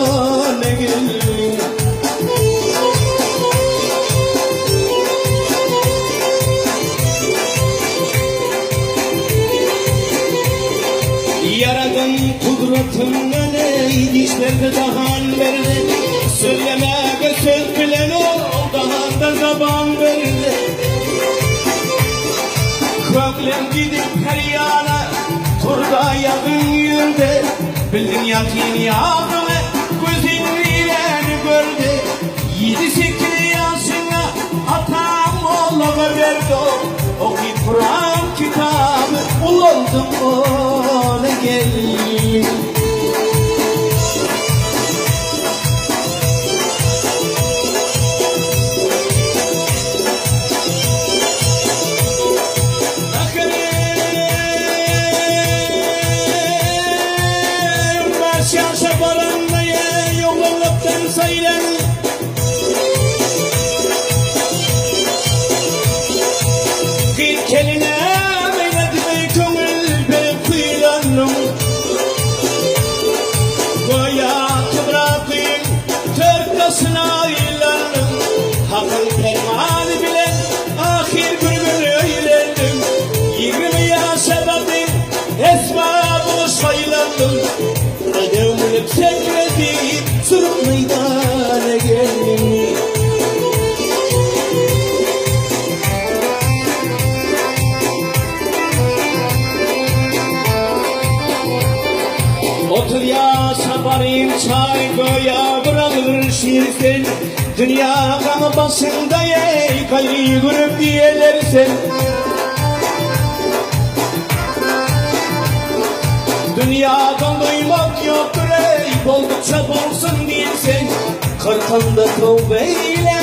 bana gelin. Yaradan kudretinle ne dişlerde dahan verdi. Söylemeye söz bilen o dahan da zaban verdi. Köklem gidip her yana turda yakın yürüdü. Bildin yakin yağdığını gözün ileri gördü. 7-8 yaşına atam oğluma verdi. Okuyup Kur'an kitabı ul oldum ona gelin. Şansa baranmaya yollanıptan sayılan bir keline meynetme kömül ben kuyulanım. Goya bırakayım törkasına ilanım. Hakkın fermanı bilen ahir bir gün öylendim. 20 yaşa baktım esma bunu sayılandım. Adamlık sekreti sürüp meydana gelin. Otur ya sabarayım çay koya bırakılır şiirsen. Dünya kanı basında ey kayı grup diyelersen. Dünyadan duymak yoktur ey, boldukça bolsun değilsen. Kırkanda tövbe eyle,